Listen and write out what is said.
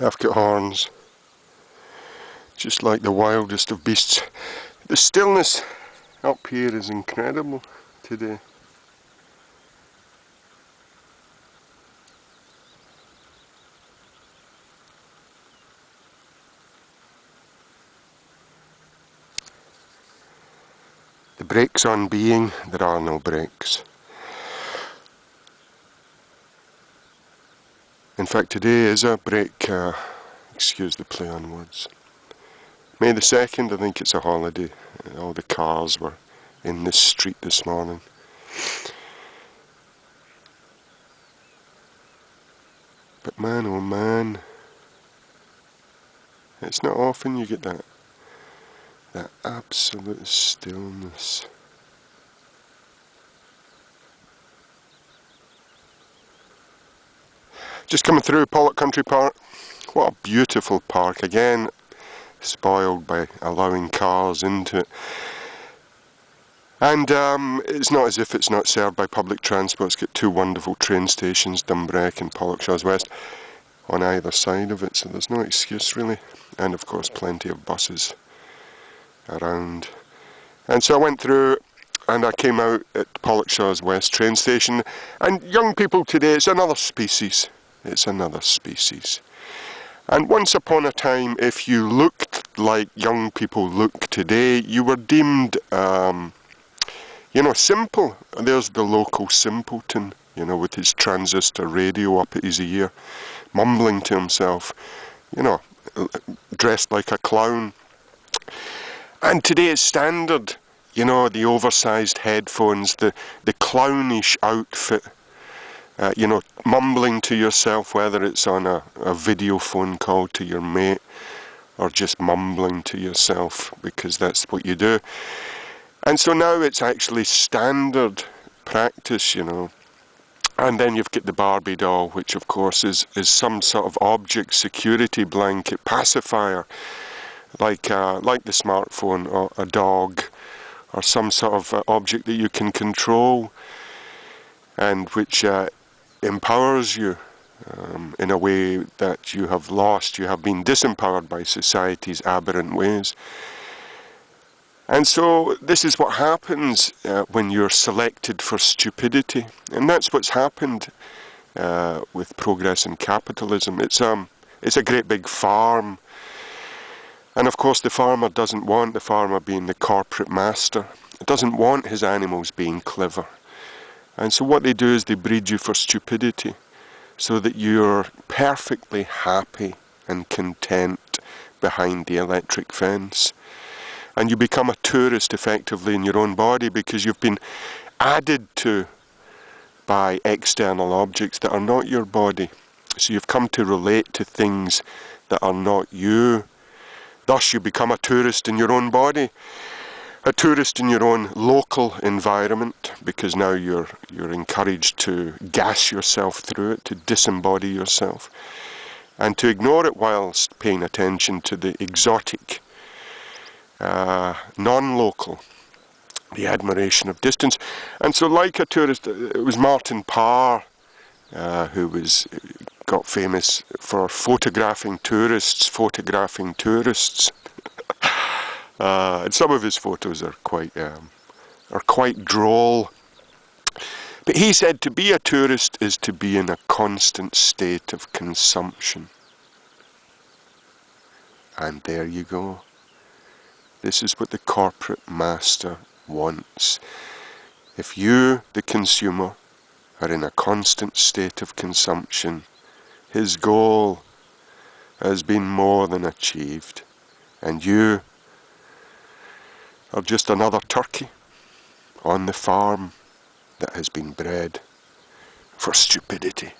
I've got horns, just like the wildest of beasts. The stillness up here is incredible today. The brakes on being, there are no brakes. In fact, today is a break, excuse the play on words. May the 2nd, I think it's a holiday. All the cars were in this street this morning. But man, oh man, it's not often you get that absolute stillness. Just coming through Pollok Country Park. What a beautiful park. Again, spoiled by allowing cars into it. And it's not as if it's not served by public transport. It's got 2 wonderful train stations, Dumbreck and Pollokshaws West, on either side of it, so there's no excuse really. And of course plenty of buses around. And so I went through and I came out at Pollokshaws West train station, and young people today, it's another species. It's another species. And once upon a time, if you looked like young people look today, you were deemed, simple. There's the local simpleton, with his transistor radio up at his ear, mumbling to himself, dressed like a clown. And today it's standard, the oversized headphones, the clownish outfit, mumbling to yourself, whether it's on a video phone call to your mate or just mumbling to yourself, because that's what you do. And so now it's actually standard practice, And then you've got the Barbie doll, which of course is some sort of object security blanket, pacifier, like the smartphone or a dog, or some sort of object that you can control, and which empowers you in a way that you have lost. You have been disempowered by society's aberrant ways. And so this is what happens when you're selected for stupidity. And that's what's happened with progress and capitalism. It's a great big farm. And of course the farmer doesn't want, the farmer being the corporate master, doesn't want his animals being clever. And so what they do is they breed you for stupidity, so that you're perfectly happy and content behind the electric fence. And you become a tourist effectively in your own body, because you've been added to by external objects that are not your body. So you've come to relate to things that are not you. Thus you become a tourist in your own body, a tourist in your own local environment, because now you're encouraged to gas yourself through it, to disembody yourself, and to ignore it whilst paying attention to the exotic, non-local, the admiration of distance. And so like a tourist, it was Martin Parr who got famous for photographing tourists. And some of his photos are quite droll. But he said to be a tourist is to be in a constant state of consumption. And there you go. This is what the corporate master wants. If you, the consumer, are in a constant state of consumption, his goal has been more than achieved, and you are just another turkey on the farm that has been bred for stupidity.